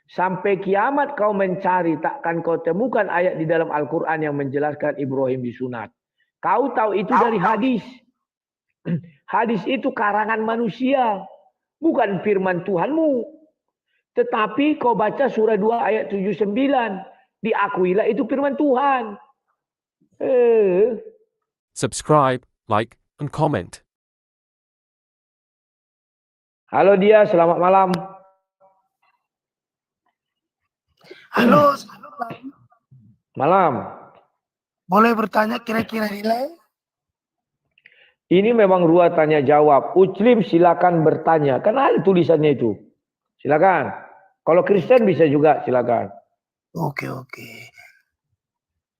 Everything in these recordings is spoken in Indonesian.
Sampai kiamat kau mencari, takkan kau temukan ayat di dalam Al-Quran yang menjelaskan Ibrahim disunat. Kau tahu itu dari hadis. Hadis itu karangan manusia, bukan firman Tuhanmu. Tetapi kau baca surah 2 ayat 79. Diakuilah itu firman Tuhan. Subscribe, like, and comment. Halo dia, selamat malam. Halo, selamat malam. Malam. Boleh bertanya kira-kira nilai? Ini memang ruang tanya jawab. Uclim silakan bertanya. Kan ada tulisannya itu. Silakan. Kalau Kristen bisa juga, silakan. Oke.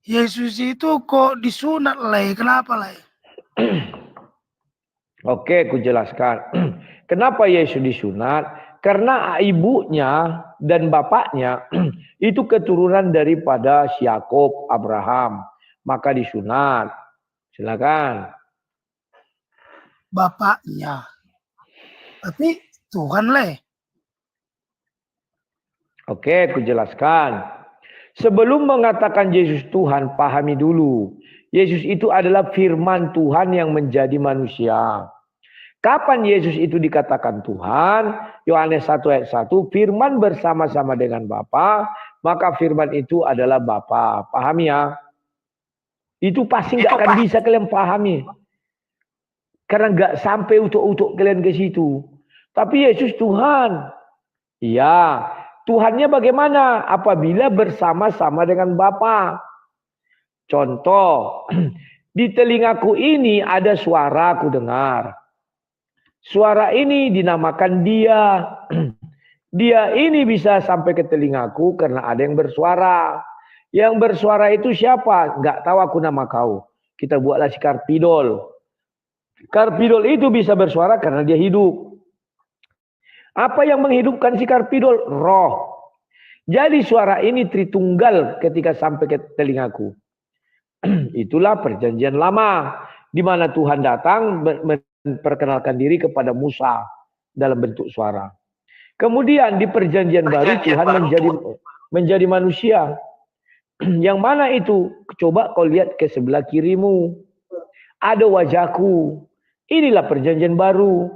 Yesus itu kok disunat, Lay? Kenapa, Lay? Oke, aku jelaskan. Kenapa Yesus disunat? Karena ibunya dan bapaknya itu keturunan daripada Yakub, Abraham. Maka disunat. Silakan. Bapaknya. Tapi Tuhan, Lay. Oke, aku jelaskan. Sebelum mengatakan Yesus Tuhan, pahami dulu. Yesus itu adalah firman Tuhan yang menjadi manusia. Kapan Yesus itu dikatakan Tuhan? Yohanes 1 ayat 1, firman bersama-sama dengan Bapa, maka firman itu adalah Bapa. Pahami ya? Itu pasti nggak akan bisa kalian pahami. Karena nggak sampai utuk-utuk kalian ke situ. Tapi Yesus Tuhan. Iya. Tuhannya bagaimana? Apabila bersama-sama dengan Bapa. Contoh, di telingaku ini ada suara aku dengar. Suara ini dinamakan dia. Dia ini bisa sampai ke telingaku karena ada yang bersuara. Yang bersuara itu siapa? Enggak tahu aku nama kau. Kita buatlah si Karpidol. Karpidol itu bisa bersuara karena dia hidup. Apa yang menghidupkan si Karpidol? Roh. Jadi suara ini tritunggal ketika sampai ke telingaku. Itulah perjanjian lama. Di mana Tuhan datang memperkenalkan diri kepada Musa dalam bentuk suara. Kemudian di perjanjian baru Tuhan menjadi manusia. Yang mana itu? Coba kau lihat ke sebelah kirimu. Ada wajahku. Inilah perjanjian baru.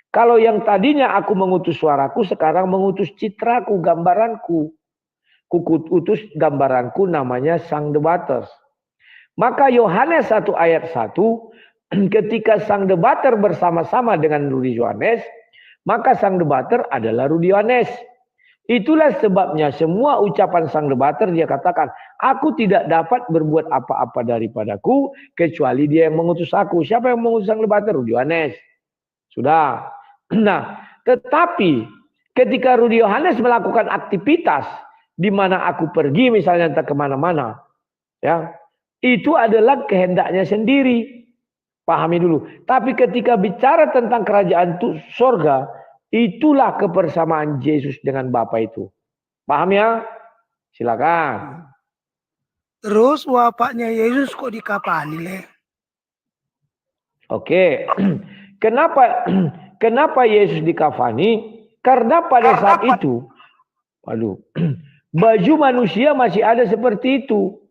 Kalau yang tadinya aku mengutus suaraku, sekarang mengutus citraku, gambaranku. Kukutus gambaranku namanya Sang Debaters. Maka Yohanes 1 ayat 1, ketika Sang Debater bersama-sama dengan Rudi Yohanes, maka Sang Debater adalah Rudi Yohanes. Itulah sebabnya semua ucapan Sang Debater dia katakan, aku tidak dapat berbuat apa-apa daripadaku, kecuali dia yang mengutus aku. Siapa yang mengutus Sang Debater? Rudi Yohanes. Sudah. Nah, tetapi ketika Rudi Yohanes melakukan aktivitas di mana aku pergi misalnya entah kemana-mana, ya itu adalah kehendaknya sendiri. Pahami dulu. Tapi ketika bicara tentang kerajaan surga, itulah kebersamaan Yesus dengan Bapa itu. Paham ya? Silakan. Terus bapaknya Yesus kok dikapani, Lay? Oke. Kenapa Yesus dikafani? Karena pada saat itu, baju manusia masih ada seperti itu.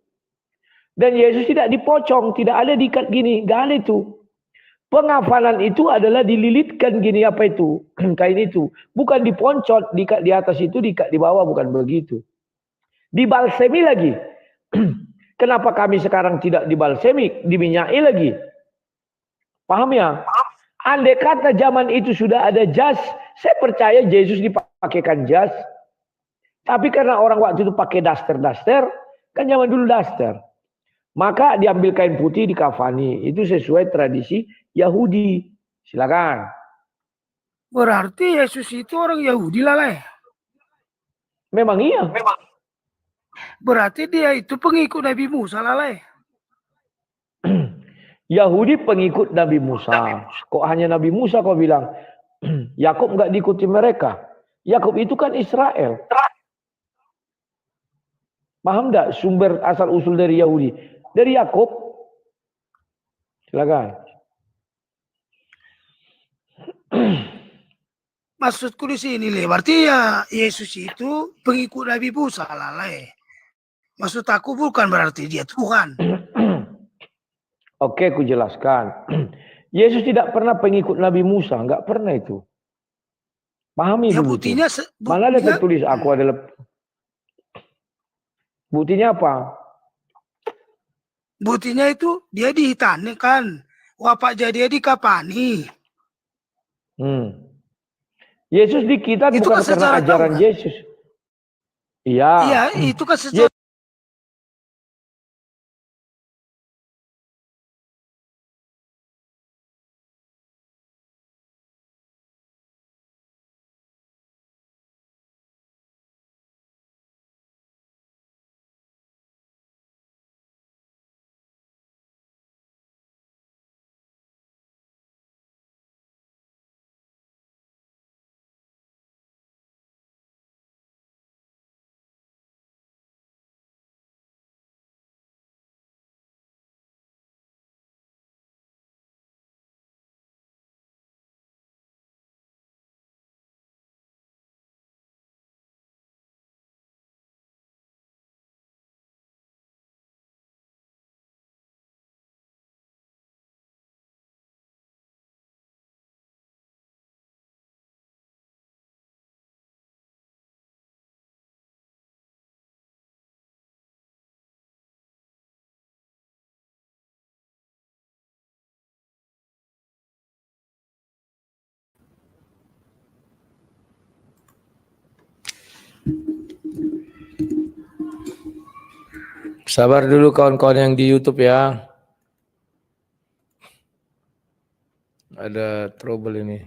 Dan Yesus tidak dipocong, tidak ada diikat gini, gak ada itu. Pengafalan itu adalah dililitkan gini apa itu? Kain itu. Bukan diponcot, diikat di atas itu, diikat di bawah, bukan begitu. Dibalsemi lagi. Kenapa kami sekarang tidak dibalsemi, diminyai lagi? Paham ya? Andai kata zaman itu sudah ada jas, saya percaya Yesus dipakaikan jas. Tapi karena orang waktu itu pakai daster, kan zaman dulu daster. Maka diambil kain putih dikafani. Itu sesuai tradisi Yahudi. Silakan. Berarti Yesus itu orang Yahudi lah, Lay. Memang iya. Berarti dia itu pengikut Nabi Musa lah, Lay. Yahudi pengikut Nabi Musa. Kok hanya Nabi Musa kau bilang? Yakub nggak diikuti mereka. Yakub itu kan Israel. Paham nggak sumber asal usul dari Yahudi? Dari Yakub. Silakan. maksudku di sini Le, berarti ya Yesus itu pengikut Nabi Musa lah Le. Maksud aku bukan berarti dia Tuhan. Oke, aku jelaskan. Yesus tidak pernah pengikut Nabi Musa, enggak pernah itu. Pahami Ya dulu tuh. buktinya, Mana ada tertulis aku adalah. Buktinya apa? buktinya itu dia dihitani kan. Wafat jadi dia dikapani. Yesus di kita Itu bukan kan karena secara ajaran Taurat. Yesus. Iya. Iya, itu kan secara Sabar dulu kawan-kawan yang di YouTube ya. Ada trouble ini.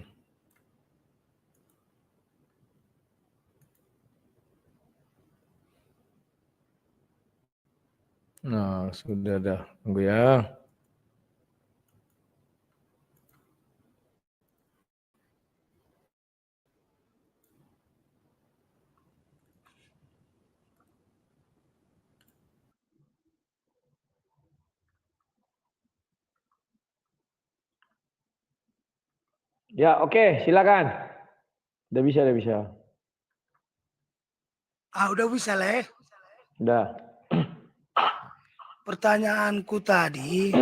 Nah, sudah dah. Tunggu ya. Ya, oke, silakan. Udah bisa, udah bisa. udah bisa Le. Udah. Pertanyaanku tadi,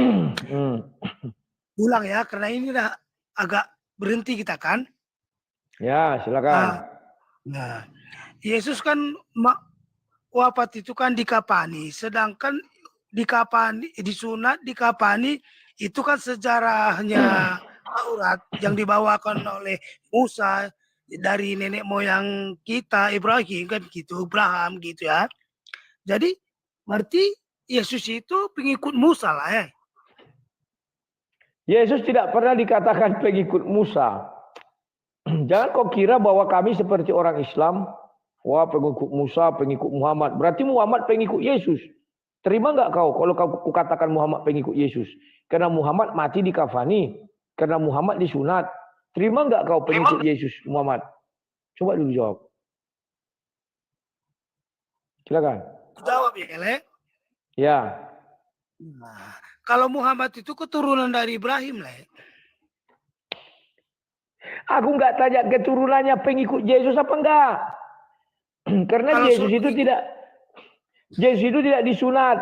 ulang ya, karena ini udah agak berhenti kita kan. Ya, silakan. Nah, Yesus kan wafat itu kan dikapani, sedangkan dikapani, disunat, dikapani itu kan sejarahnya Taurat yang dibawakan oleh Musa dari nenek moyang kita Ibrahim kan gitu, Abraham gitu ya. Jadi berarti Yesus itu pengikut Musa lah ya. Yesus tidak pernah dikatakan pengikut Musa. Jangan kau kira bahwa kami seperti orang Islam, wah pengikut Musa, pengikut Muhammad. Berarti Muhammad pengikut Yesus. Terima enggak kau kalau kau katakan Muhammad pengikut Yesus? Karena Muhammad mati di kafani, karena Muhammad disunat. Terima enggak kau pengikut Yesus Muhammad? Coba dulu jawab. Silakan. Jawab ya, Le. Ya. Nah, kalau Muhammad itu keturunan dari Ibrahim, Le. Aku enggak tanya keturunannya pengikut Yesus apa enggak. Karena Kalau Yesus itu tidak disunat.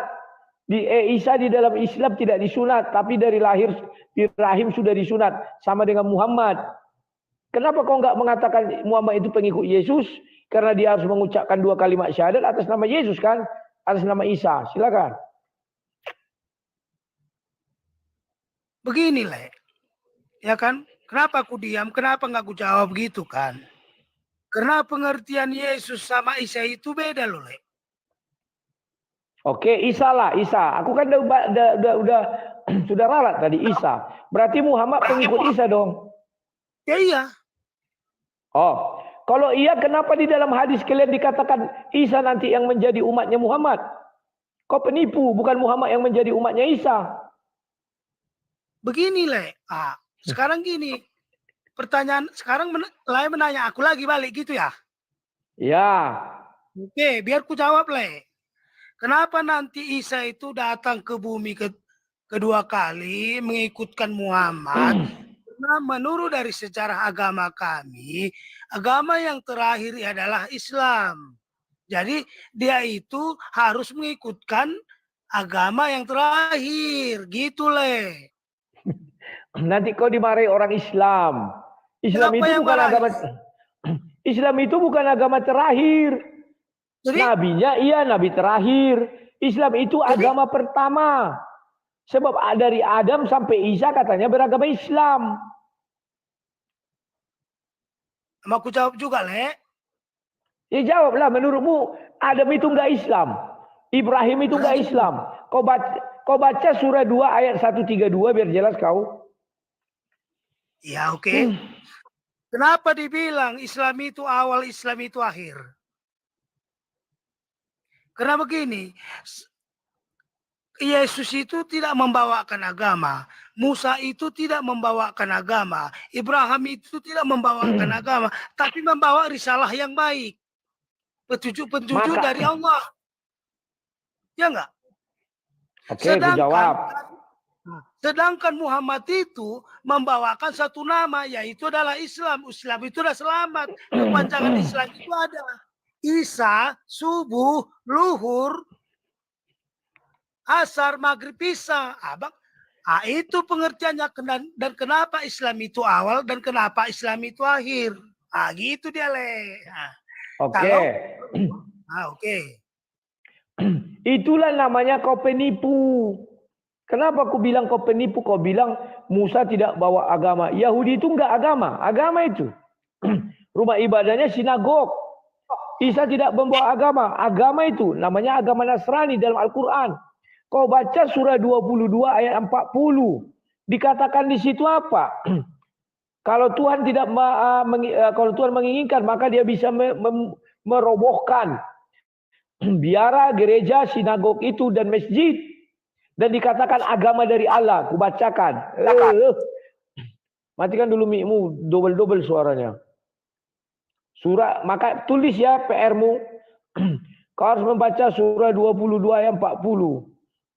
Isa di dalam Islam tidak disunat, tapi dari lahir di rahim sudah disunat sama dengan Muhammad. Kenapa kau enggak mengatakan Muhammad itu pengikut Yesus? Karena dia harus mengucapkan 2 kalimat syahadat atas nama Yesus kan? Atas nama Isa. Silakan. Begini, Le. Ya kan? Kenapa aku diam? Kenapa nggak aku jawab gitu kan? Karena pengertian Yesus sama Isa itu beda loh, Le. Oke, Isa lah, Isa. Aku kan udah sudah ralat tadi Isa. Berarti Muhammad pengikut Isa dong. Ya iya. Oh, kalau iya kenapa di dalam hadis kalian dikatakan Isa nanti yang menjadi umatnya Muhammad? Kau penipu, bukan Muhammad yang menjadi umatnya Isa. Begini, Le. Sekarang gini. Pertanyaan sekarang Le menanya aku lagi balik gitu ya? Ya. Oke, biar ku jawab, Le. Kenapa nanti Isa itu datang ke bumi kedua kali mengikutkan Muhammad? Karena menurut dari sejarah agama kami, agama yang terakhir adalah Islam. Jadi dia itu harus mengikutkan agama yang terakhir, gitu Le. Nanti kau dimarahi orang Islam. Islam Siapa itu yang bukan agama marahi? Islam itu bukan agama terakhir. Jadi, Nabinya iya nabi terakhir. Islam itu agama pertama. Sebab dari Adam sampai Isa katanya beragama Islam. mau aku jawab juga Le. Ya jawablah, menurutmu Adam itu enggak Islam. Ibrahim itu enggak Islam. Kau baca surah 2 ayat 132 biar jelas kau. Ya oke. Kenapa dibilang Islam itu awal, Islam itu akhir? Karena begini, Yesus itu tidak membawakan agama. Musa itu tidak membawakan agama. Ibrahim itu tidak membawakan agama. Tapi membawa risalah yang baik. Petunjuk-petunjuk dari Allah. Ya enggak? Oke, aku jawab. Sedangkan Muhammad itu membawakan satu nama, yaitu adalah Islam. Islam itu adalah selamat. Kepanjangan Islam itu ada Isa, subuh, luhur, asar, maghrib, isya. Abang, itu pengertiannya. Dan kenapa Islam itu awal dan kenapa Islam itu akhir. Gitu dia Le. Oke. Oke. Itulah namanya kau penipu. Kenapa aku bilang kau penipu? Kau bilang Musa tidak bawa agama. Yahudi itu enggak agama. Agama itu. Rumah ibadahnya sinagog. Isa tidak membawa agama. Agama itu namanya agama Nasrani dalam Al-Quran. Kau baca surah 22 ayat 40. Dikatakan di situ apa? Kalau Tuhan tidak kalau Tuhan menginginkan maka dia bisa merobohkan biara, gereja, sinagog itu dan masjid. Dan dikatakan agama dari Allah. Aku bacakan. Matikan dulu mikmu, double-double suaranya. Surah, maka tulis ya PR-mu. Kau harus membaca surah 22 ayat 40.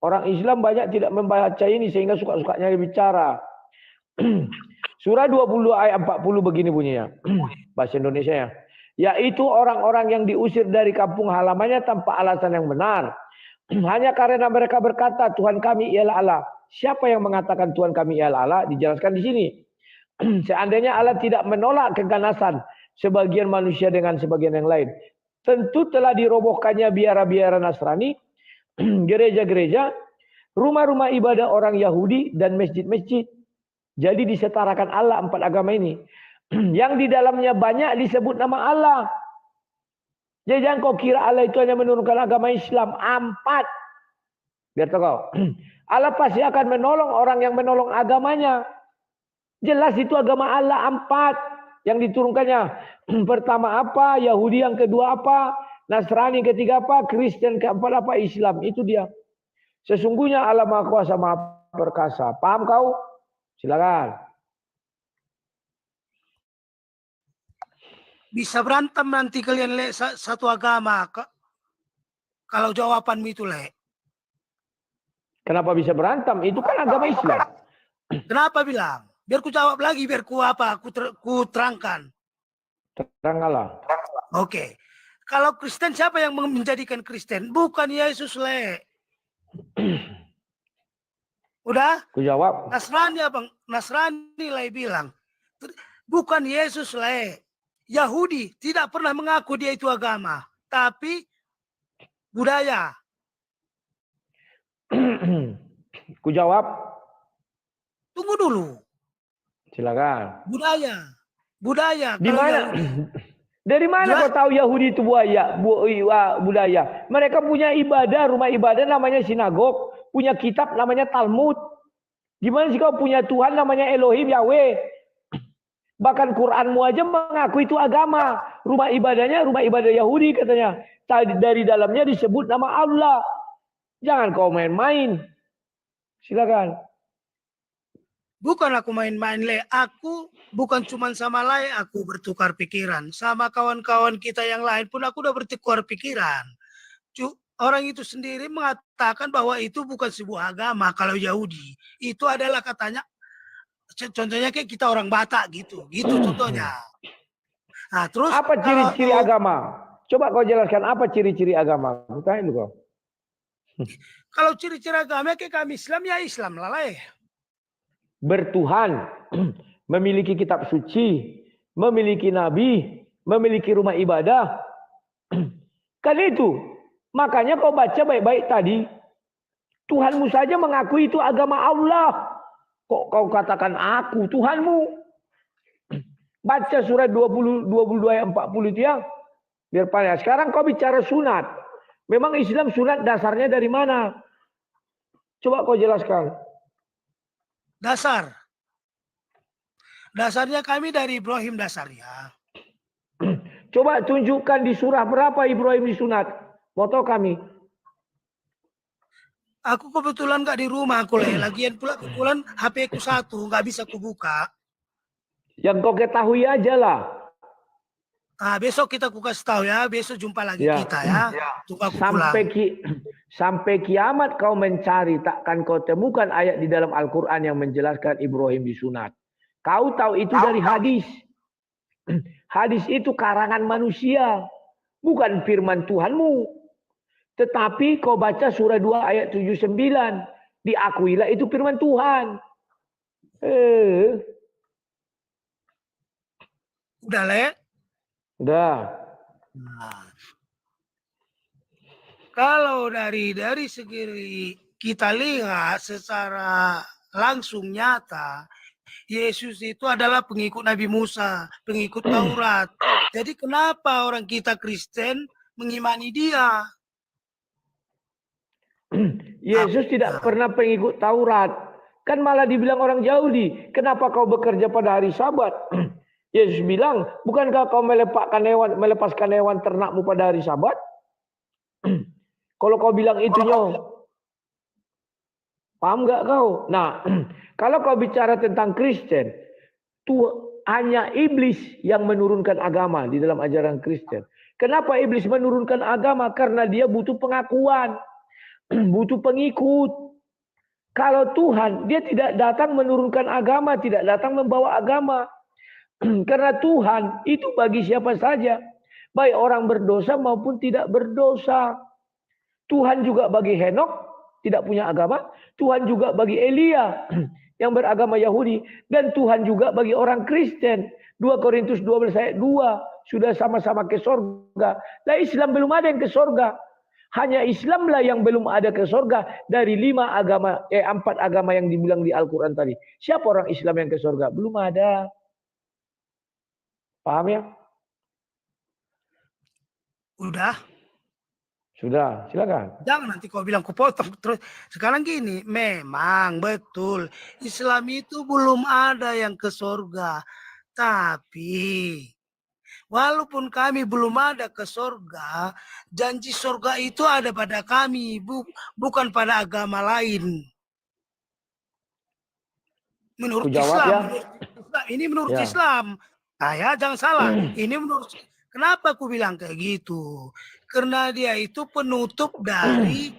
Orang Islam banyak tidak membaca ini sehingga suka-sukanya bicara. Surah 22 ayat 40 begini bunyinya. Bahasa Indonesia ya. Yaitu orang-orang yang diusir dari kampung halamannya tanpa alasan yang benar. Hanya karena mereka berkata Tuhan kami ialah Allah. Siapa yang mengatakan Tuhan kami ialah Allah? Dijelaskan di sini. Seandainya Allah tidak menolak keganasan sebagian manusia dengan sebagian yang lain, tentu telah dirobohkannya biara-biara Nasrani, gereja-gereja, rumah-rumah ibadah orang Yahudi dan masjid-masjid. Jadi disetarakan Allah empat agama ini. Yang di dalamnya banyak disebut nama Allah. Jadi jangan kau kira Allah itu hanya menurunkan agama Islam. 4. Biar tahu kau. Allah pasti akan menolong orang yang menolong agamanya. Jelas itu agama Allah 4. Yang diturunkannya. Pertama apa? Yahudi. Yang kedua apa? Nasrani. Ketiga apa? Kristen. Keempat apa? Islam. Itu dia. Sesungguhnya Allah Maha Kuasa Maha Perkasa. Paham kau? Silakan. Bisa berantem nanti kalian Le satu agama. Kalau jawabanmu itu Le. Kenapa bisa berantem? Itu kan agama Islam. Kenapa bilang? Biar ku jawab lagi, biar ku apa? Ku terangkan. Teranglah. Oke. Kalau Kristen siapa yang menjadikan Kristen? Bukan Yesus Le. Udah? Ku jawab. Nasrani abang, Nasrani Le bilang. Bukan Yesus Le. Yahudi tidak pernah mengaku dia itu agama, tapi budaya. Ku jawab. Tunggu dulu. Silakan. Budaya. Di mana? Dari mana kau tahu Yahudi itu budaya? Mereka punya ibadah, rumah ibadah namanya sinagog, punya kitab namanya Talmud. Gimana sih kau punya Tuhan namanya Elohim Yahweh? Bahkan Quranmu aja mengaku itu agama. Rumah ibadahnya rumah ibadah Yahudi katanya. Dari dalamnya disebut nama Allah. Jangan kau main-main. Silakan. Bukan aku main-main Le. Aku bukan cuma sama Le, aku bertukar pikiran. Sama kawan-kawan kita yang lain pun aku udah bertukar pikiran. Orang itu sendiri mengatakan bahwa itu bukan sebuah agama kalau Yahudi. Itu adalah katanya contohnya kayak kita orang Batak gitu contohnya. Nah, terus Apa ciri-ciri agama? Coba kau jelaskan apa ciri-ciri agama. Tanya dulu kau. kalau ciri-ciri agama kayak kami Islam ya Islam lah. Bertuhan, memiliki kitab suci, memiliki nabi, memiliki rumah ibadah. Kan itu. Makanya kau baca baik-baik tadi. Tuhanmu saja mengakui itu agama Allah. Kok kau katakan aku Tuhanmu? Baca surat 22 ayat 40 itu ya. Biar pandai. Sekarang kau bicara sunat. Memang Islam sunat dasarnya dari mana? Coba kau jelaskan. Dasarnya kami dari Ibrahim dasarnya. Coba tunjukkan di surah berapa Ibrahim disunat. Foto kami. Aku kebetulan gak di rumah aku lagian pula kebetulan HP ku satu nggak bisa ku buka. Yang kau ketahui aja lah. Nah, besok kita ku kasih tahu ya, besok jumpa lagi Ya. kita ya. Tunggu aku pulang. Sampai kiamat kau mencari, takkan kau temukan ayat di dalam Al-Quran yang menjelaskan Ibrahim disunat. Kau tahu itu dari hadis. Hadis itu karangan manusia, bukan firman Tuhanmu. Tetapi kau baca surah 2 ayat 79, diakuilah itu firman Tuhan. Udah, Le? Udah. Nah, kalau dari segi kita lihat secara langsung nyata, Yesus itu adalah pengikut Nabi Musa, pengikut Taurat. Jadi kenapa orang kita Kristen mengimani dia? Yesus tidak pernah pengikut Taurat. Kan malah dibilang orang Yahudi, kenapa kau bekerja pada hari Sabat? Yesus bilang, bukankah kau melepaskan hewan ternakmu pada hari Sabat? Kalau kau bilang itunya, paham nggak kau? Nah, kalau kau bicara tentang Kristen, hanya iblis yang menurunkan agama di dalam ajaran Kristen. Kenapa iblis menurunkan agama? Karena dia butuh pengakuan, butuh pengikut. Kalau Tuhan, dia tidak datang menurunkan agama, tidak datang membawa agama. Karena Tuhan itu bagi siapa saja, baik orang berdosa maupun tidak berdosa. Tuhan juga bagi Henok, tidak punya agama. Tuhan juga bagi Elia, yang beragama Yahudi. Dan Tuhan juga bagi orang Kristen. 2 Korintus 12 ayat 2, sudah sama-sama ke sorga. Nah, Islam belum ada yang ke sorga. Hanya Islamlah yang belum ada ke sorga dari 4 agama yang dibilang di Al-Quran tadi. Siapa orang Islam yang ke sorga? Belum ada. Paham ya? Udah. Sudah, silakan. Jangan nanti kau bilang ku potong terus. Sekarang gini, memang betul Islam itu belum ada yang ke sorga. Tapi walaupun kami belum ada ke sorga, janji sorga itu ada pada kami, bukan pada agama lain. Menurut Islam, ini menurut Islam. Nah ya, jangan salah. Ini menurut, kenapa aku bilang kayak gitu? Karena dia itu penutup dari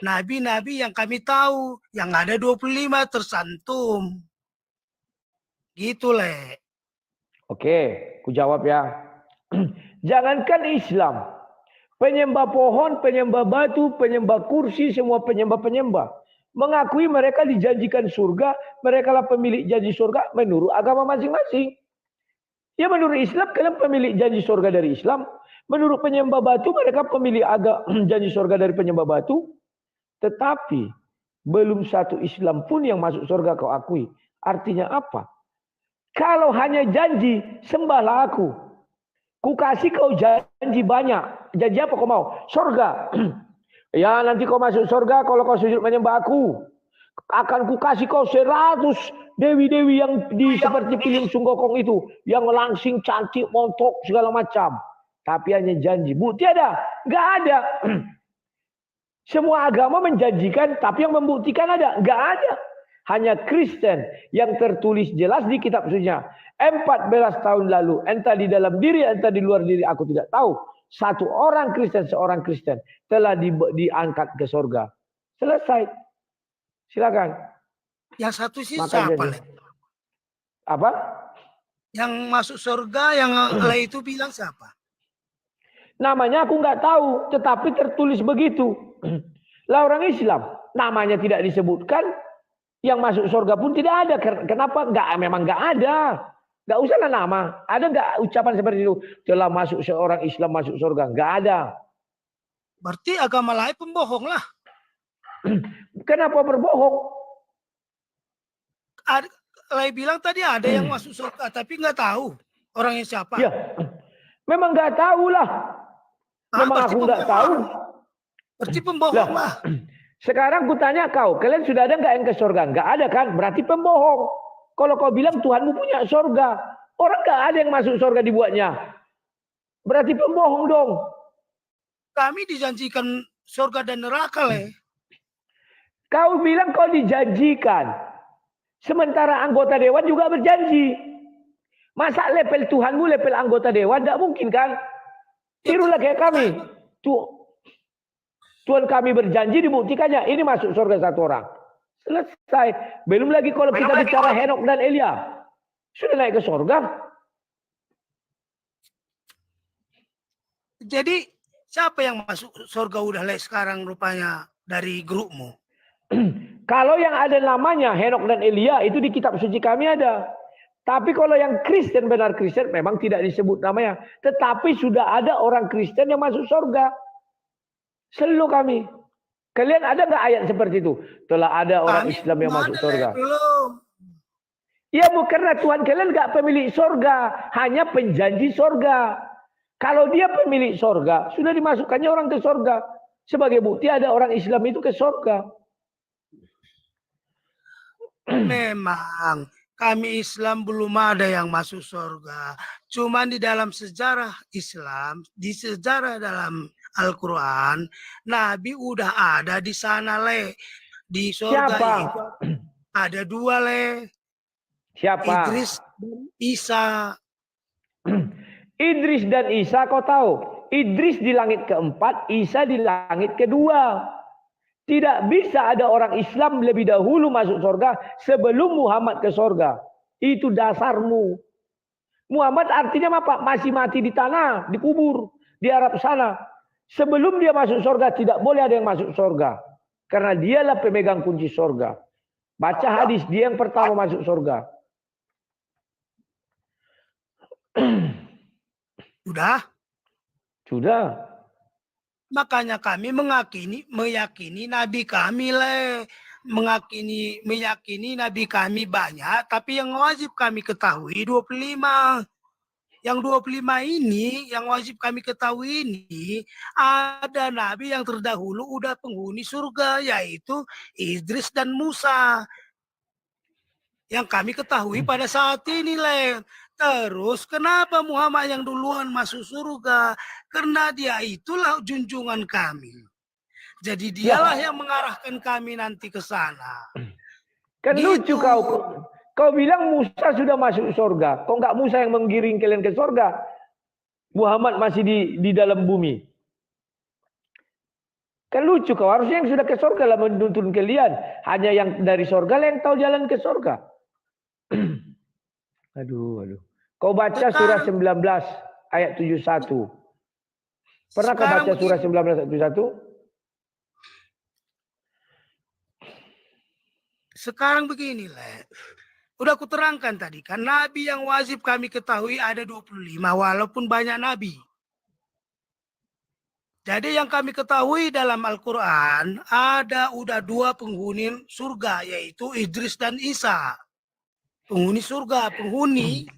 nabi-nabi yang kami tahu. Yang ada 25 tersantum. Gitu, Le. Oke, ku jawab ya. Jangankan Islam. Penyembah pohon, penyembah batu, penyembah kursi, semua penyembah-penyembah. Mengakui mereka dijanjikan surga. Mereka lah pemilik janji surga menurut agama masing-masing. Ya menurut Islam, kalian pemilik janji surga dari Islam. Menurut penyembah batu, mereka pemilik janji surga dari penyembah batu. Tetapi, belum satu Islam pun yang masuk surga kau akui. Artinya apa? Kalau hanya janji, sembahlah aku. Ku kasih kau janji banyak. Janji apa kau mau? Surga. Ya nanti kau masuk surga kalau kau sujud menyembah aku. Akan ku kasih kau 100 dewi-dewi yang seperti film Sunggokong itu. Yang langsing, cantik, montok, segala macam. Tapi hanya janji. Bukti ada? Enggak ada. Semua agama menjanjikan, tapi yang membuktikan ada? Enggak ada. Hanya Kristen yang tertulis jelas di kitab sucinya. 14 tahun lalu, entah di dalam diri, entah di luar diri, aku tidak tahu. Seorang Kristen telah diangkat ke surga. Selesai. Silakan. Yang satu sih siapa? Apa? Yang masuk surga yang Le itu bilang siapa? Namanya aku nggak tahu, tetapi tertulis begitu. Lah orang Islam, namanya tidak disebutkan, yang masuk surga pun tidak ada. Kenapa? Memang nggak ada. Nggak usahlah nama. Ada nggak ucapan seperti itu? Telah masuk seorang Islam masuk surga. Nggak ada. Berarti agama lain pembohong lah. Kenapa berbohong? Le bilang tadi ada yang masuk surga, tapi nggak tahu orangnya siapa. Ya, memang nggak tahu lah. Memang aku nggak tahu. Berarti pembohong lah. Sekarang ku tanya kau, kalian sudah ada nggak yang ke surga? Nggak ada kan? Berarti pembohong. Kalau kau bilang Tuhanmu punya surga, orang nggak ada yang masuk surga dibuatnya. Berarti pembohong dong. Kami dijanjikan surga dan neraka, Le. Kau bilang kau dijanjikan. Sementara anggota dewan juga berjanji. Masa level Tuhanmu, level anggota dewan? Tidak mungkin kan? Tirulah kayak kami. Tuhan kami berjanji dibuktikannya. Ini masuk surga satu orang. Selesai. Belum lagi kalau kita bicara Henok dan Elia. Sudah naik ke surga. Jadi siapa yang masuk surga udah Le sekarang rupanya dari grupmu? Kalau yang ada namanya Henok dan Elia itu di kitab suci kami ada. Tapi kalau yang Kristen, benar Kristen, memang tidak disebut namanya. Tetapi sudah ada orang Kristen yang masuk surga. Selalu kami. Kalian ada nggak ayat seperti itu? Telah ada orang Islam yang masuk surga. Belum. Ya karena Tuhan kalian nggak pemilik surga. Hanya penjanji surga. Kalau dia pemilik surga, sudah dimasukkannya orang ke surga. Sebagai bukti ada orang Islam itu ke surga. Memang kami Islam belum ada yang masuk surga. Cuman di dalam sejarah Islam, di sejarah dalam Al-Quran, Nabi udah ada di sana, Le. Di surga Siapa? itu ada dua, Le. Siapa? Idris dan Isa. Idris dan Isa kau tahu? Idris di langit keempat, Isa di langit kedua. Tidak bisa ada orang Islam lebih dahulu masuk surga sebelum Muhammad ke surga. Itu dasarmu. Muhammad artinya apa? Masih mati di tanah, dikubur di Arab sana. Sebelum dia masuk surga tidak boleh ada yang masuk surga. Karena dialah pemegang kunci surga. Baca hadis, dia yang pertama masuk surga. Sudah? Sudah. Makanya kami meyakini Nabi kami, Le. Meyakini Nabi kami banyak, tapi yang wajib kami ketahui 25. Yang 25 ini, yang wajib kami ketahui ini, ada Nabi yang terdahulu udah penghuni surga, yaitu Idris dan Musa. Yang kami ketahui pada saat ini, Le. Terus kenapa Muhammad yang duluan masuk surga? Karena dia itulah junjungan kami. Jadi dialah yang mengarahkan kami nanti ke sana. Kan lucu kau. Kau bilang Musa sudah masuk surga. Kok enggak Musa yang menggiring kalian ke surga? Muhammad masih di dalam bumi. Kan lucu kau. Harusnya yang sudah ke surga lah menuntun kalian. Hanya yang dari surga lah yang tahu jalan ke surga. Aduh. Kau baca surah 19 ayat 71. Pernah kau baca surah 19 ayat 71? Sekarang begini, Le. Udah aku terangkan tadi kan, Nabi yang wajib kami ketahui ada 25, walaupun banyak Nabi. Jadi yang kami ketahui dalam Al-Quran, udah dua penghuni surga, yaitu Idris dan Isa. Penghuni surga, penghuni.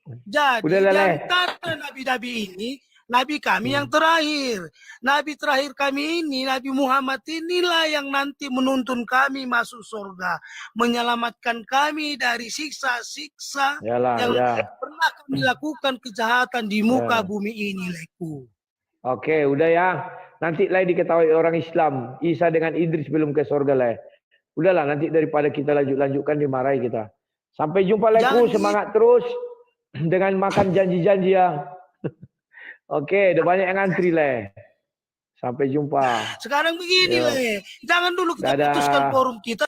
Jadi di antara nabi-nabi ini, Nabi kami yang terakhir. Nabi terakhir kami ini, Nabi Muhammad inilah yang nanti menuntun kami masuk surga. Menyelamatkan kami dari siksa-siksa yang pernah kami lakukan kejahatan di muka bumi ini, Leku. Oke, udah ya. Nanti lah diketahui orang Islam. Isa dengan Idris belum ke surga lah. Udahlah, nanti daripada kita lanjutkan dimarahi kita. Sampai jumpa Leku, semangat terus. Dengan makan janji-janji ya. Oke, udah banyak yang ngantri Le. Sampai jumpa. Sekarang begini Le, jangan dulu kita putuskan forum kita.